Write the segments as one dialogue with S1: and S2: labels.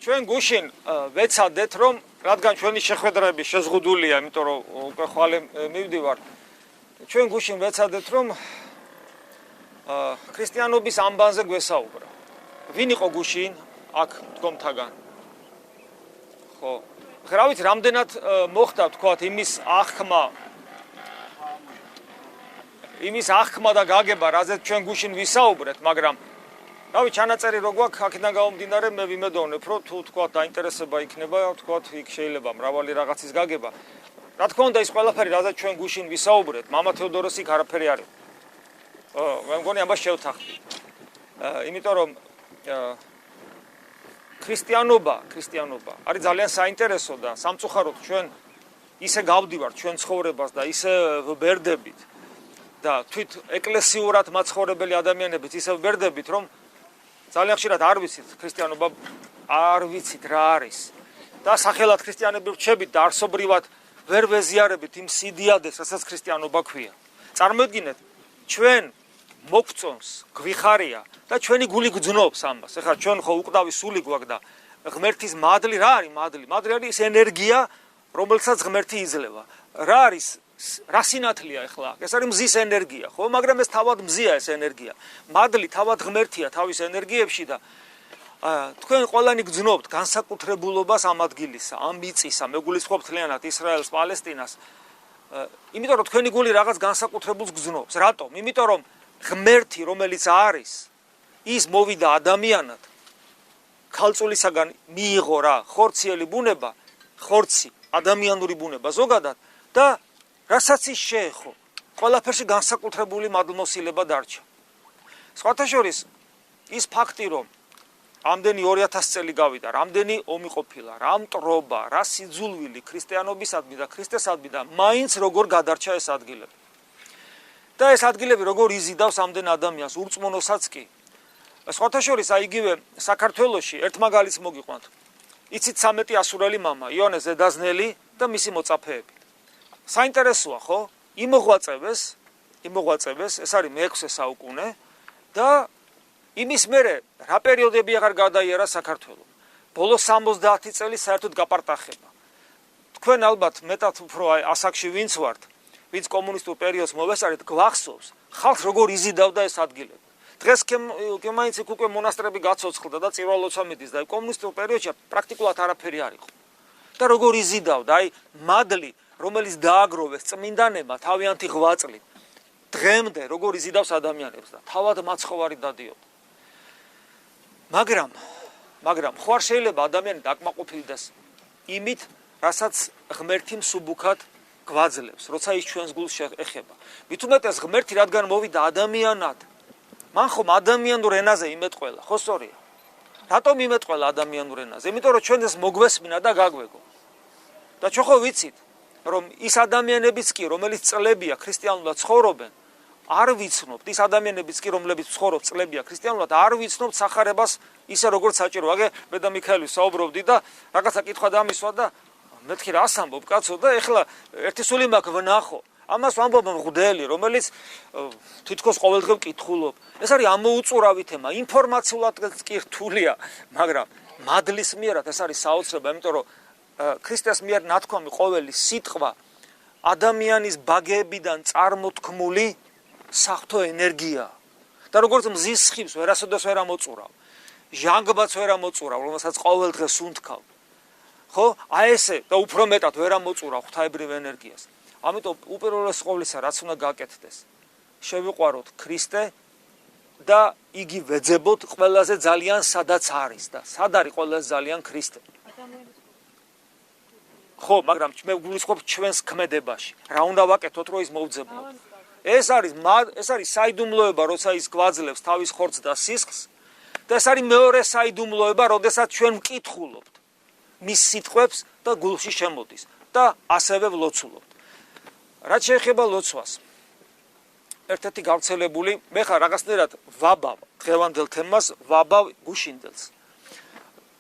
S1: ჩვენ გუშინ ვეცადეთ რომ რადგან ჩვენი შეხვედრები შეზღუდულია, იმიტომ რომ უკვე ხვალე მივდივარ. ჩვენ გუშინ ვეცადეთ რომ ქრისტიანობის ამბანზე გვესაუბრა. ვინ იყო გუშინ აქ მდგომთაგან? ხო. რა ვიცი, რამდენად მოხდა თქვათ იმის აღქმა და გაგება, რაზეც ჩვენ გუშინ ვისაუბრეთ, მაგრამ რავი, ჩანაწერი რო გვაქვს, აქედან გამომდინარე მე ვიმედოვნებ, რომ თუ თქვათ დაინტერესება იქნება, თქვათ იქ შეიძლება მრავალი რაღაცის გაგება. რა თქმა უნდა, ის ყველაფერი, რაზეც ჩვენ გუშინ ვისაუბრეთ, მამა თეოდოროსი იქ არაფერი არ იყო. მე მგონი ამას შევთანხმდი. იმიტომ რომ ქრისტიანობა არის ძალიან საინტერესო და სამწუხაროდ ჩვენ ისე გავდივართ ჩვენ ცხოვრებას და ისე ვბერდებით და თვით ეკლესიურად მაცხოვრებელი ადამიანებით ისე ვბერდებით, რომ ძალიან ხშირად არ ვიცით ქრისტიანობა, არ ვიცით რა არის. და სახელად ქრისტიანები ვრჩებით და არსობრივად ვერ ვეზიარებით იმ სიდიადეს, რასაც ქრისტიანობა ქვია. წარმოიდგინეთ, ჩვენ მოგწონს, გვიხარია და ჩვენი გული გძნობს ამას. ეხლა ჩვენ ხო უკვდავი სული გვაქვს და ღმერთის მადლი რა არის? მადლი არის ენერგია, რომელსაც ღმერთი იძლევა. რა არის? რა სინათლეა ეხლა? ეს არის მზის ენერგია, ხო? მაგრამ ეს თავად მზია ეს ენერგია. მადლი თავად ღმერთია თავის ენერგიებში და თქვენ ყველანი გძნობთ განსაკუთრებულობას ამ ადგილისა, ამ მიწისა, მეგულისხმობთ მთლიანად ისრაელს, პალესტინას. იმიტომ რომ თქვენი გული რაღაც განსაკუთრებულს გძნობს. რატომ? იმიტომ რომ ღმერთი, რომელიც არის, ის მოვიდა ადამიანად, ქალწულისაგან მიიღო რა, ხორციელი ბუნება, ხორცი, ადამიანური ბუნება ზოგადად და რასაც ის შეეხო, ყველაფერში განსაკუთრებული მადლმოსილება დარჩა. სხვათა შორის ის ფაქტი, რომ ამდენი 2000 წელი გავიდა, რამდენი ომი ყოფილა, რა მტრობა, რა სიძულვილი ქრისტიანობისადმი და ქრისტესადმი და მაინც როგორ გადარჩა ეს ადგილები. და ეს ადგილები როგორ იზიდავს ამდენ ადამიანს, ურწმუნოსაც კი. სხვათა შორის იგივე საქართველოში ერთ მაგალითს მოგიყვანთ. იცით 13 ასურელი მამა, იონე ზედაზნელი და მისი მოწაფეები. საინტერესოა, ხო? იმოღვაწევეს, ეს არის მე-6 საუკუნე და იმის მერე რა პერიოდები აღარ გადაიარა საქართველო. ბოლო 70 წელი საერთოდ გაპარტახება. თქვენ ალბათ მეტად უფრო ასაკში ვინც ვართ, ვინც კომუნისტურ პერიოდს მოვესწარეთ, გვახსოვს, ხალხს როგორ იზიდავდა ეს ადგილები. დღეს მაინც უკვე მონასტრები გაცოცხლდა და წირვა-ლოცვა მიდის და კომუნისტურ პერიოდში პრაქტიკულად არაფერი არ იყო. და როგორ იზიდავდა, მადლი, რომელიც დააგროვეს წმინდანებმა თავიანთი ღვაწლით, დღემდე როგორ იზიდავს ადამიანებს და თავად მაცხოვარი დადიოდა. მაგრამ ხო არ შეიძლება ადამიანი დაკმაყოფილდეს იმით, რასაც ღმერთი მსუბუქად გვაძლევს, როცა ის ჩვენს გულს ეხება. მით უმეტეს ღმერთი რადგან მოვიდა ადამიანად, მან ხომ ადამიანურ ენაზე იმეტყველა, ხო სწორია? რატომ იმეტყველა ადამიანურ ენაზე? იმიტომ რომ ჩვენ ეს მოგვესმინა და გაგვეგო. და ჩვენ ხო ვიცით, რომ ის ადამიანებიც კი, რომელიც წლებია ქრისტიანულად ცხოვრობენ, არ ვიცნობთ, ის ადამიანებიც კი, რომლებიც ცხოვრობ წლებია ქრისტიანულად, არ ვიცნობთ სახარებას ისე როგორც საჭირო. აგე მე და მიქაელი საუბრობდი და რაღაცა კითხვა დამისვა და მეთქი რა ასამბობ კაცო და ეხლა ერთი სული მაქვს ვნახო. ამას ვამბობ მღვდელი, რომელიც თითქოს ყოველდღე ვკითხულობ. ეს არის ამოუწურავი თემა, ინფორმაციულად კი რთულია, მაგრამ მადლის მიერად ეს არის საოცრება, იმიტომ რომ ქრისტეს მიერ ნათქვამი ყოველი სიტყვა ადამიანის ბაგეებიდან წარმოთქმული საღვთო ენერგია. და როგორც მზის სხივს ვერასოდეს ვერ ამოწურავ, ჟანგბაც ვერ ამოწურავ, რომელსაც ყოველ დღე სუნთქავ. ხო? ესე და უფრო მეტად ვერ ამოწურავ ღვთაებრივ ენერგიას. ამიტომ უპირველეს ყოვლისა რაც უნდა გაკეთდეს, შევიყვაროთ ქრისტე და იგი ვეძებოთ ყველაზე ძალიან სადაც არის და სად არის ყველაზე ძალიან ქრისტე. ხო, მაგრამ მე გულისხმობ ჩვენს ქმედებაში. რა უნდა ვაკეთოთ, რომ ის მოვძებნოთ? ეს არის საიდუმლოება, როცა ის გვაძლევს თავის ხორცს და სისხლს და ეს არის მეორე საიდუმლოება, როდესაც ჩვენ ვკითხულობთ მის სიტყვებს და გულში შემოდის და ასევე ვლოცულობთ. რაც შეეხება ლოცვას, ერთ-ერთი გავრცელებული, მე ხარ რაღაცნაირად ვაბავ დღევანდელ თემას, ვაბავ გუშინდელს.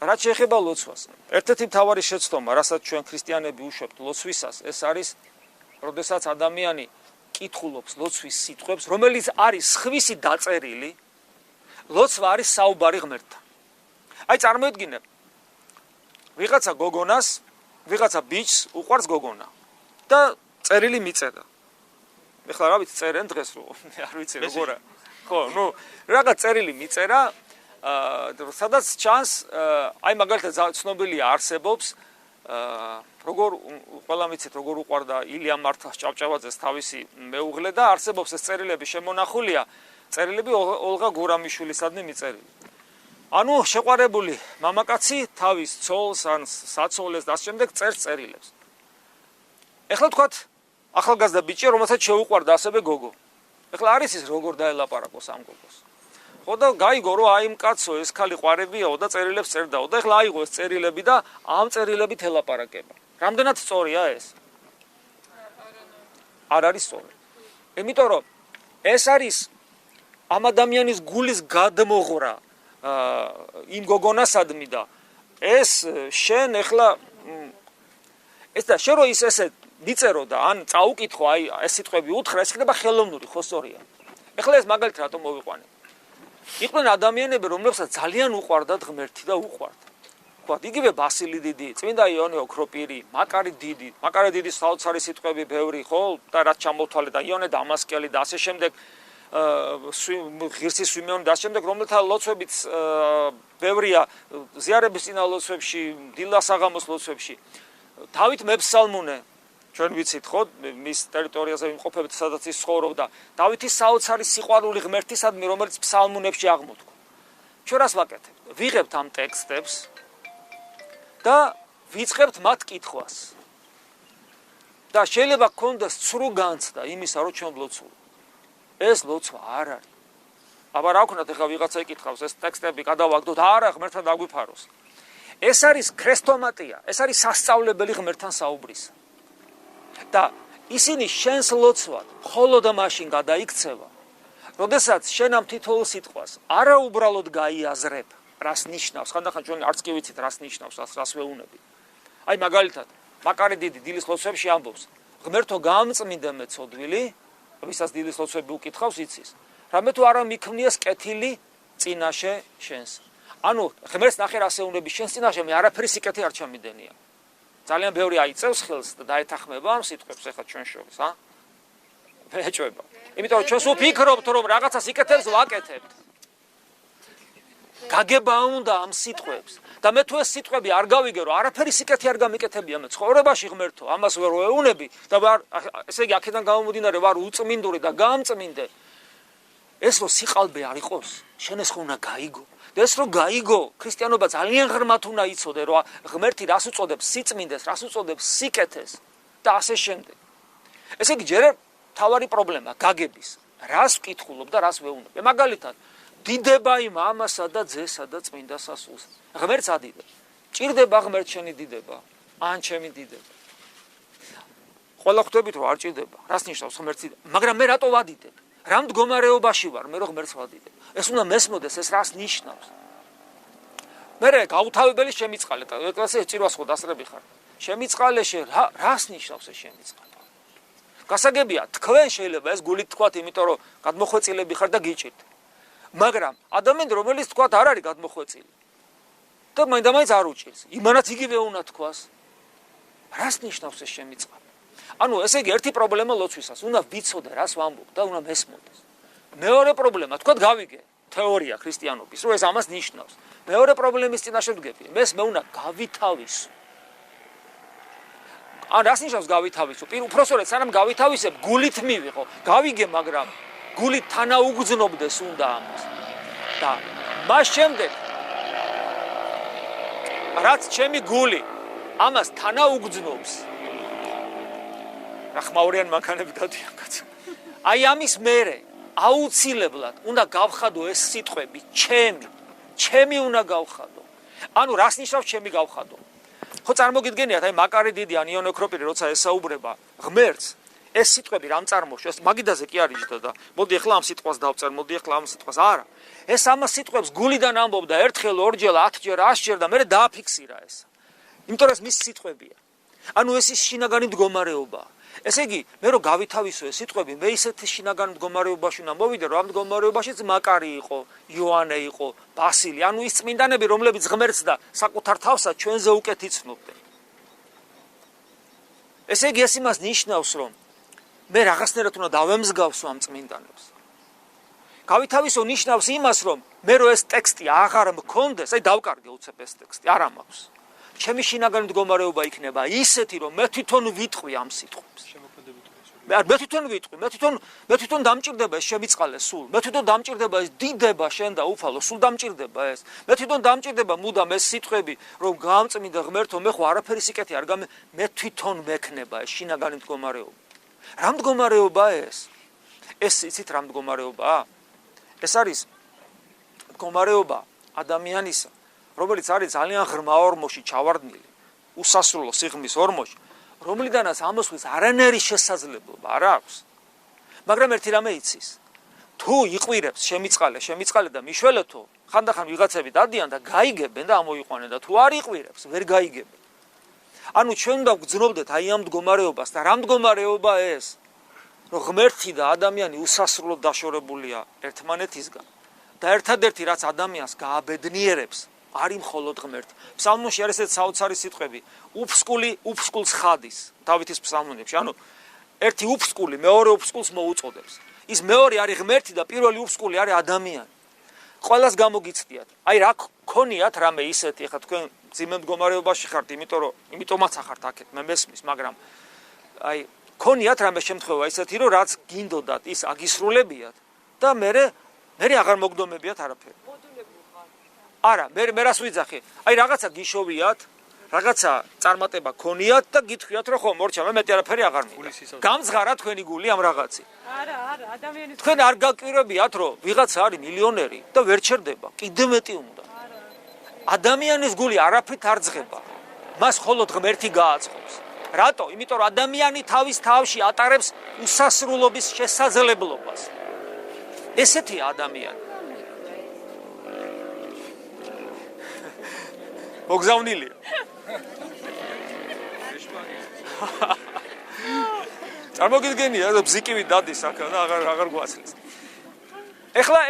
S1: რაც შეეხება ლოცვას, ერთ-ერთი მთავარი შეცდომა, რასაც ჩვენ ქრისტიანები უშვებთ ლოცვისას, ეს არის, როდესაც ადამიანი კითხულობს ლოცვის სიტყვებს, რომელიც არის სხვისი დაწერილი, ლოცვა არის საუბარი ღმერთთან. აი წარმოიდგინე, ვიღაცა გოგონას, ვიღაცა ბიჭს უყვარს გოგონა და წერილი მიწერა. ეხლა რა ვიცი წერენ დღეს რო არ ვიცი როგორა. ხო, ნუ რაღაც წერილი მიწერა, სადაც ჩანს, აი მაგალითად ცნობილია არსებობს, როგორ ყველა მიცით როგორ უყვარდა ილია მართას ჭავჭავაძეს თავისი მეუღლე და არსებობს ეს წერილები შემონახულია, წერილები ოლღა გურამიშვილისადმი მიწერილი. ანუ შეყვარებული მამაკაცი თავის ცოლს ან საცოლეს და ამ შემდეგ წერს წერილებს. ეხლა თქვათ ახალგაზრდა ბიჭი, რომელსაც შეუყვარდა ასევე გოგო. ეხლა არის ის როგორ დაელაპარაკოს ამ გოგოს. ხო და გაიგო რომ აი მკაცო ეს ქალი ყვარებიაო და წერილებს წერდაო და ეხლა აიღო ეს წერილები და ამ წერილებით ელაპარაკება. რამდენად სწორია ეს? არ არის სწორი. იმიტომ რომ ეს არის ამ ადამიანის გულის გადმოღრა იმ გოგონასადმი და ეს შენ ეხლა ეს და შენ რო ის ესე მიწერო და ან წაუკითხო აი ეს სიტყვები უთხრა ეს ხდება ხელოვნური ხო სწორია. ეხლა ეს მაგალითად რატომ მოვიყვანე? იყვნენ ადამიანები რომლებსაც ძალიან უყვარდათ ღმერთი და უყვარდა. ვთქვათ იგივე ბასილი დიდი, წმინდა იონე ოქროპირი, მაკარი დიდი საოცარი სიტყვები ბევრი ხო და რაც ჩამოთვალე და იონე დამასკელი და ასე შემდეგ ღირსი სვიმეონი და ასე შემდეგ რომელთა ლოცვებიც ბევრია ზიარების წინა ლოცვებში, დილა საღამოს ლოცვებში. დავით მეფსალმუნე ჩვენ ვიცით ხო მის ტერიტორიაზე იმყოფებით სადაც ის ცხოვრობდა. დავითის საოცარი სიყვარული ღმერთისადმი რომელიც ფსალმუნებში აღმოთქვა. ჩვენ რას ვაკეთებთ? ვიღებთ ამ ტექსტებს და ვიწყებთ მათ კითხვას. და შეიძლება გქონდეს ცრუ განცდა იმისა რომ ჩვენ ვლოცულობ. ეს ლოცვა არ არის. აბა რა ვქნათ ეხლა ვიღაცა იკითხავს ეს ტექსტები გადავაგდოთ არა ღმერთთან დაგვიფაროს. ეს არის ქრესტომატია, ეს არის სასწავლებელი ღმერთთან საუბრისა. და ისინი შენს ლოცვად მხოლოდ მაშინ გადაიქცევა, როდესაც შენ ამ თითოეულ სიტყვას არა უბრალოდ გაიაზრებ, რას ნიშნავს, ხანდახან ჩვენ არც კი ვიცით რას ნიშნავს, რას ვეუბნებით. აი მაგალითად, მაკარი დიდი დილის ლოცვებში ამბობს, ღმერთო გამწმინდე მე ცოდვილი, ვისაც დილის ლოცვები უკითხავს იცის. რამე თუ არა მიქმნიეს კეთილი წინაშე შენს. ანუ ღმერთს ნახე რას ეუბნები შენს წინაშე მე არაფერი სიკეთე არ ჩამიდენია. ძალიან ბევრი აიწევს ხელს და დაეთანხმება ამ სიტყვებს ახლა ჩვენ შორის, ეჭვება. იმიტომ რომ ჩვენს ვფიქრობთ რომ რაღაცა სიკეთებს ვაკეთებთ. გაგება უნდა ამ სიტყვებს და მე თუ ეს სიტყვები არ გავიგე რომ არაფერი სიკეთე არ გამიკეთებია მე ცხოვრებაში ღმერთო, ამას ვერ ვეუბნები და ესე იგი აქედან გამომდინარე ვარ უწმინდური და გამწმინდე. ეს რო სიყალბე არ იყოს, შენ ეს ხო უნდა გაიგო. და ეს რო გაიგო, ქრისტიანობა ძალიან ღრმად უნდა იცოდე, რომ ღმერთი რას უწოდებს სიწმინდეს, რას უწოდებს სიკეთეს და ასე შემდეგ. ესე იგი ჯერ თავარი პრობლემა გაგების, რას ვკითხულობ და რას ვეუბნებ. მაგალითად, დიდება იმ ამასა და ძესა და წმინდა სასულს. ღმერთს ადიდებ. ჭირდება ღმერთ შენი დიდება, ან ჩემი დიდება. ყველა ხვდებით რომ არ ჭირდება, რას ნიშნავს ღმერთი, მაგრამ მე რატო ვადიდებ? რა მდგომარეობაში ვარ მე რო ღმერთს ვადიდებ? ეს უნდა მესმოდეს ეს რას ნიშნავს. მე გაუთავებელი შემიწყალე და ეკლესიაში ჭირვას ხო დასწრები ხარ. შემიწყალე რას ნიშნავს ეს შემიწყალე? გასაგებია, თქვენ შეიძლება ეს გულით თქვათ, იმიტომ რომ გადმოხვეწილები ხარ და გიჭირთ. მაგრამ ადამიანი რომელიც თქვათ არ არის გადმოხვეწილი და მაინც არ უჭირს. იმანაც იგივე უნდა თქვას. რას ნიშნავს ეს შემიწყალე? ანუ ესე იგი ერთი პრობლემა ლოცვისას, უნდა ვიცოდე რას ვამბობ და უნდა მესმოდეს. მეორე პრობლემა, თქვათ გავიგე, თეორია ქრისტიანობის, რომ ეს ამას ნიშნავს. მეორე პრობლემის წინაშე ვდგები, მე უნდა გავითავისო. ან რას ნიშნავს გავითავისო? უпроსორეთ სანამ გავითავისებ, გულით მივიღო, გავიგე, მაგრამ გულით თანაუგრძნობდეს უნდა ამას. და მას შემდეგ რაც ჩემი გული ამას თანაუგრძნობს რა ხმაურიან მანქანები გადიან კაცო. აი ამის მერე აუცილებლად უნდა გავხადო ეს სიტყვები, ჩემი უნდა გავხადო. ანუ რას ნიშნავს ჩემი გავხადო? ხო წარმოგიდგენიათ, აი მაკარი დიდი ან იონე ოქროპირი როცა ესაუბრება ღმერთს, ეს სიტყვები რამ წარმოშვა? მაგიდაზე კი არის და მოდი ახლა ამ სიტყვას დავწერ, მოდი ახლა ამ სიტყვას არა. ეს ამას სიტყვებს გულიდან ამბობდა ერთხელ, ორჯერ, 10ჯერ, 100ჯერ და მერე დააფიქსირა ეს. იმიტომ რომ ეს მის სიტყვებია. ანუ ეს ის შინაგანი მდგომარეობა. ესე იგი, მე რო გავითავისო ეს სიტყვები, მე ისეთი შინაგან მდგომარეობაში უნდა მოვიდე, რომ ამ მდგომარეობაშიც მაკარი იყო, იოანე იყო, ბასილი, ანუ ის წმინდანები, რომლებიც ღმერთს და საკუთარ თავსაც ჩვენზე უკეთ იცნობდნენ. ესე იგი, ეს იმას ნიშნავს, რომ მე რაღაცნაირად უნდა დავემსგავსო ამ წმინდანებს. გავითავისო ნიშნავს იმას, რომ მე რო ეს ტექსტი აღარ მქონდეს, აი დავკარგე უცებ ეს ტექსტი, არ მაქვს. ჩემი შინაგანი მდგომარეობა იქნება ისეთი, რომ მე თვითონ ვიტყვი ამ სიტყვებს. მე თვითონ ვიტყვი, მე თვითონ დამჭირდება ეს შემიწყალე სულ. მე თვითონ დამჭირდება ეს დიდება შენ და უფალო, სულ დამჭირდება ეს. მე თვითონ დამჭირდება მუდამ ეს სიტყვები, რომ გამწმინდა ღმერთო, მე ხო არაფერი სიკეთე არ გამე, მე თვითონ მექნება ეს შინაგანი მდგომარეობა. რა მდგომარეობა ეს? ეს იცით რა მდგომარეობაა? ეს არის მდგომარეობა ადამიანისა, რომელიც არის ძალიან ღრმა ორმოში ჩავარდნილი, უსასრულო სიღრმის ორმოში, რომლიდანაც ამოსვლის არანაირი შესაძლებლობა არ აქვს. მაგრამ ერთი რამე იცის, თუ იყვირებს შემიწყალე და მიშველეთო, ხანდახან ვიღაცები დადიან და გაიგებენ და ამოიყვანენ და თუ არ იყვირებს, ვერ გაიგებენ. ანუ ჩვენ უნდა ვგრძნობდეთ აი ამ მდგომარეობას და რა მდგომარეობა ეს? რომ ღმერთი და ადამიანი უსასრულოდ დაშორებულია ერთმანეთისგან და ერთადერთი რაც ადამიანს გააბედნიერებს არის მხოლოდ ღმერთი. ფსალმონში არის ეს საოცარი სიტყვები, უფსკულს ხადის, დავითის ფსალმონებში. ანუ ერთი უფსკული მეორე უფსკულს მოუწოდებს. ის მეორე არის ღმერთი და პირველი უფსკული არის ადამიანი. ყველას გამოგიცდიათ. აი რა გქონიათ რამე ისეთი, ხა თქვენ ძიმე მდგომარეობაში ხართ, იმიტომაც ახართ აქეთ, მე მესმის, მაგრამ აი გქონიათ რამე შემთხვევა ისეთი, რომ რაც გინდოდათ ის აგისრულებიათ და მე აღარ მოგდომებიათ არაფერი. არა, მე რას ვიძახი? აი რაღაცა გიშოვიათ, რაღაცა წარმატება გქონიათ და გითხრიათ, რომ ხო, მორჩა, მე მეტი არაფერი აღარ მინდა. გამძღარა თქვენი გული ამ რაღაცი.
S2: არა, ადამიანის
S1: თქვენ არ გაკირებიათ, რომ ვიღაცა არის მილიონერი და ვერ ჩერდება, კიდე მეტი უნდა. ადამიანის გული არაფრით არ ძღება. მას მხოლოდ ღმერთი გააწყობს. რატო? იმიტომ რომ ადამიანი თავის თავში ატარებს უსასრულობის შესაძლებლობას. ესეთია ადამიანი. მოგზავნილია. წარმოგიდგენია, რომ ბზიკივი დადის აქ და აღარ გვაცლის. ეხლა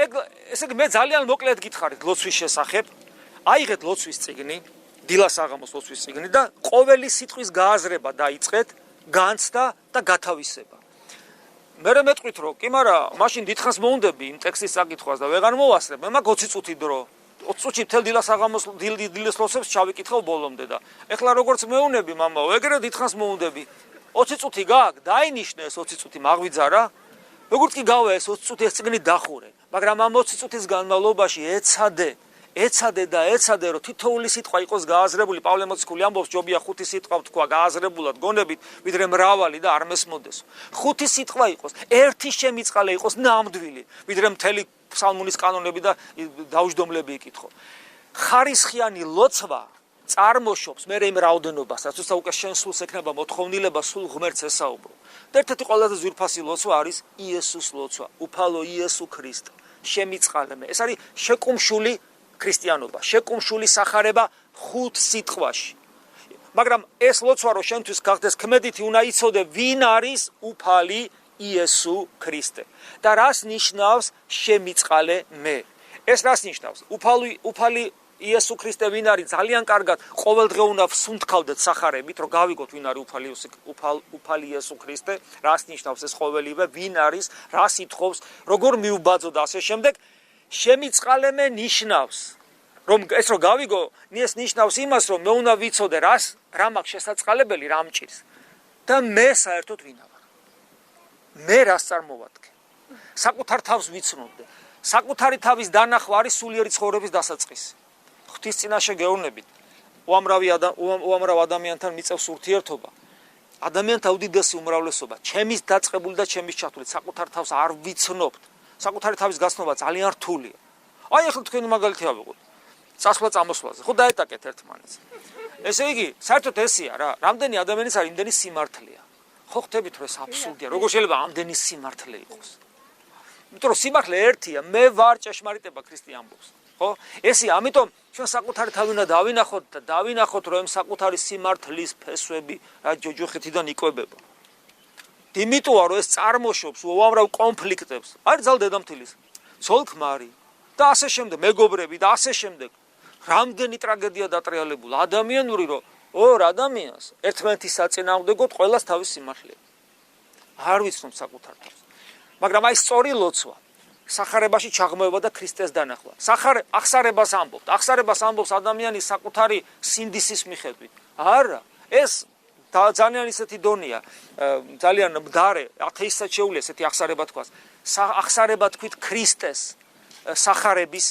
S1: ესე იგი მე ძალიან მოკლედ გითხარით ლოცვის შესახებ. აიღეთ ლოცვის წიგნი, დილას აღამოს ლოცვის წიგნი და ყოველი სიტყვის გააზრება დაიწყეთ, განცდა და გათავისება. მე მეტყვით რომ კი, მაგრამ მაშინ დიდხანს მოუნდები იმ ტექსტის საკითხვას და ვეღარ მოვასწრებ. მე მაქვს 20 წუთი დრო. 20 წუთი მთელ დილას აღამოს დილის ლოცვებს ჩავიკითხავ ბოლომდე და ეხლა როგორც მეუნები მამაო, ეგრე დიდხანს მოუნდები. 20 წუთი გააქვს, დაინიშნე ეს 20 წუთი მაღვიძარა. როგორც კი გავა ეს 20 წუთი ეს წიგნი დახურე, მაგრამ ამ 20 წუთის განმავლობაში ეცადე რომ თითოეული სიტყვა იყოს გააზრებული. პავლე მოციქული ამბობს, ჯობია 5 სიტყვა თქვა გააზრებულად გონებით, ვიდრე მრავალი და არ მესმოდეს. 5 სიტყვა იყოს, ერთი შემიწყალე იყოს ნამდვილი, ვიდრე მთელი ფსალმონის კანონები და დაუჯდომლები იკითხო. ხარისხიანი ლოცვა წარმოშობს მე იმ რაოდენობასაც, თუმცა უკვე შენ სულს ექნება მოთხოვნილება სულ ღმერთს ესაუბრო. და ერთ-ერთი ყველაზე ძვირფასი ლოცვა არის იესოს ლოცვა, უფალო იესო ქრისტე, შემიწყალე მე. ეს არის შეკუმშული ქრისტიანობა, შეკუმშული სახარება 5 სიტყვაში. მაგრამ ეს ლოცვა რო შენთვის გახდეს ქმედითი, უნდა იცოდე ვინ არის უფალი იესო ქრისტე და რას ნიშნავს შემიწყალე მე. ეს რას ნიშნავს? უფალი იესო ქრისტე ვინ არის? ძალიან კარგად ყოველდღე უნდა ვსუნთქავდეთ სახარებით, რომ გავიგოთ ვინ არის უფალი იესო ქრისტე, რას ნიშნავს ეს ყოველივე, ვინ არის, რას ითხოვს, როგორ მივბაძო და ასე შემდეგ. შემიწყალე მე ნიშნავს, რომ ეს რო გავიგო, ეს ნიშნავს იმას, რომ მე უნდა ვიცოდე რა მაქვს შესაწყალებელი, რა მჭირს და მე საერთოდ ვინ ვარ. მე რას წარმოვადგენ? საკუთარ თავს ვიცნობდე. საკუთარი თავის დანახვა არის სულიერი ცხოვრების დასაწყისი. ღვთის წინაშე გეუბნებით, უამრავ ადამიანთან მიწევს ურთიერთობა. ადამიანთა უდიდესი უმრავლესობა, ჩემის დაწყებული და ჩემის ჩათვლით, საკუთარ თავს არ ვიცნობთ. საკუთარი თავის გაცნობა ძალიან რთულია. აი ახლა თქვენი მაგალითი ავიღოთ. წასვლა-წამოსვლაზე. ხო დაეტაკეთ ერთმანეთს. ესე იგი, საერთოდ ესია რა, რამდენი ადამიანის არის, იმდენი სიმართლეა. ხო ხვდებით რომ ეს აბსურდია. როგორ შეიძლება ამდენი სიმართლე იყოს? იმიტომ რომ სიმართლე ერთია, მე ვარ ჭეშმარიტება ქრისტე ამბობს. ხო? ესია, ამიტომ ჩვენ საკუთარი თავი უნდა დავინახოთ, რომ საკუთარი სიმართლის ფესვები რა ჯოჯოხეთიდან იკვებება. იმიტომ რომ ეს წარმოშობს უამრავ კონფლიქტებს. არის ძალ დედამთილის ცოლ-ქმარი და ასე შემდეგ, მეგობრები და ასე შემდეგ. რამდენი ტრაგედია დატრიალებულა ადამიანური, რომ ორ ადამიანს ერთმანეთის საწინააღმდეგოდ ყველას თავის სიმართლე. არ ვიცნობ საკუთარ თავს. მაგრამ აი სწორი ლოცვა სახარებაში ჩაღმოება და ქრისტეს დანახვა. ახსარებას ამბობთ. ახსარებას ამბობს ადამიანის საკუთარი სინდისის მიხედვით. არა, ეს ძალიან ისეთი დონია, ძალიან მდარე, ათეისტად შეუძლია ესეთი ახსარება თქვას. ახსარება თქვით ქრისტეს სახარების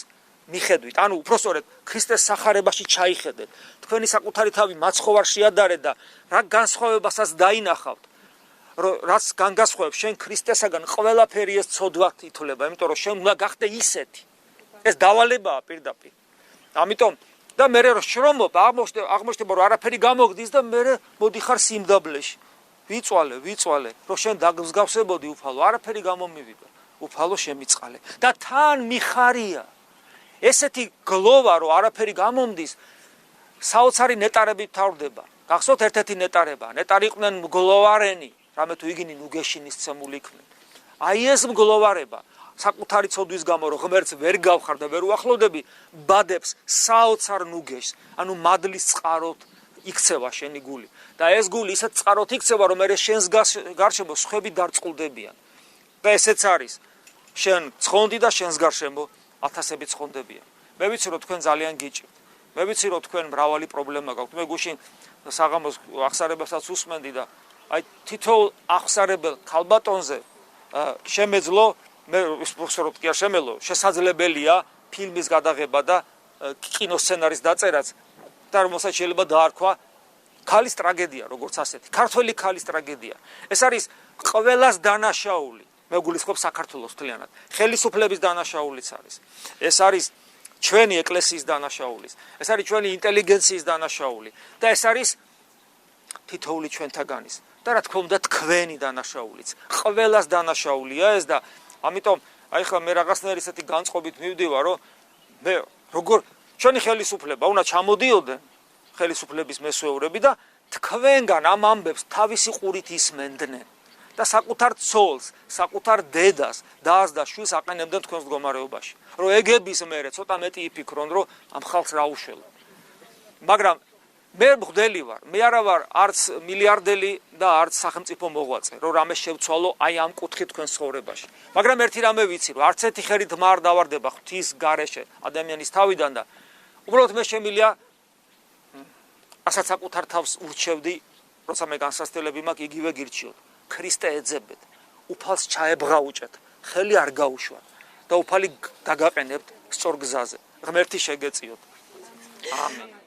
S1: მიხედვით. ანუ უпростоრედ ქრისტეს სახარებაში ჩაიხედეთ. თქვენი საკუთარი თავი მაცხოვარ შეადარეთ და რა განსხვავებასაც დაინახავთ. რაც განგასხვავებს შენ ქრისტესაგან ყველაფერი ეს ცოდვად ითვლება, იმიტომ რომ შენ უნდა გახდე ისეთი. ეს დავალებაა პირდაპირ. ამიტომ და მე რო შრომობ, აღმოჩნდება რომ არაფერი გამოგდის და მე მოდიხარ სიმდაბლეში. ვიწვალე, რომ შენ დაგმსგავსებოდი უფალო, არაფერი გამომივიდა. უფალო შემიწყალე. და თან მიხარია. ესეთი გლოვა რომ არაფერი გამომდის, საოცარი ნეტარებით თავდება. გახსოვთ ერთ-ერთი ნეტარება, ნეტარი იყვნენ მგლოვარენი. რამე თუ იგინი ნუგეშინის ცემული იქმნენ. აი ეს მგლოვარება, საკუთარი ცოდვის გამო რომ ღმერთს ვერ გავხარ და ვერ უახლოვდები, ბადებს საოცარ ნუგეშს, ანუ მადლის წყაროთ იქცევა შენი გული. და ეს გული ისეთ წყაროთ იქცევა, რომ მე შენს გარშემო სხვები დარწყულდებიან. და ესეც არის, შენ ცხონდი და შენს გარშემო ათასები ცხონდებიან. მე ვიცი რომ თქვენ ძალიან გიჭირთ. მე ვიცი რომ თქვენ მრავალი პრობლემა გაქვთ. მე გუშინ საღამოს ახსარებასაც უსმენდი და აი თითოეულ ახსარებელ ქალბატონზე შემეძლო, მე ვსწორობ კი არ შემელო, შესაძლებელია ფილმის გადაღება და კინოსცენარის დაწერაც და რომელსაც შეიძლება დაარქვა ქალის ტრაგედია, როგორც ასეთი, ქართველი ქალის ტრაგედია. ეს არის ყველას დანაშაული. მე გულისხმობ საქართველოს მთლიანად. ხელისუფლების დანაშაულიც არის. ეს არის ჩვენი ეკლესიის დანაშაულის. ეს არის ჩვენი ინტელიგენციის დანაშაული და ეს არის თითოეული ჩვენთაგანის. და რა თქმა უნდა თქვენი დანაშაულიც. ყველას დანაშაულია ეს და ამიტომ აი ხა მე რაღაცნაირი ესეთი განწყობით მივდივარ, რომ მე როგორ ჩვენი ხელისუფლება უნდა ჩამოდიოდნენ ხელისუფლების მესვეურები და თქვენგან ამ ამბებს თავისი ყურით ისმენდნენ და საკუთარ ცოლს, საკუთარ დედას, დას და შვილს აყენებდნენ თქვენს მდგომარეობაში. რომ ეგების მერე ცოტა მეტი იფიქრონ, რომ ამ ხალხს რა უშველო. მაგრამ მე მღვდელი ვარ, მე არა ვარ არც მილიარდელი და არც სახელმწიფო მოღვაწე, რომ რამე შევცვალო აი ამ კუთხით თქვენს ცხოვრებაში. მაგრამ ერთი რამე ვიცი, რომ არც ერთი ხერით მარ დავარდება ღვთის გარეშე ადამიანის თავიდან და უბრალოდ მე შემილია ასაც საკუთარ თავს ურჩევდი, როცა მე განსასწრებელი მაქვს, იგივე გირჩიოთ. ქრისტე ეძებეთ, უფალს ჩაებღაუჭეთ, ხელი არ გაუშვათ და უფალი გაგაყენებთ სწორ გზაზე. ღმერთი შეგეწიოთ. ამენ.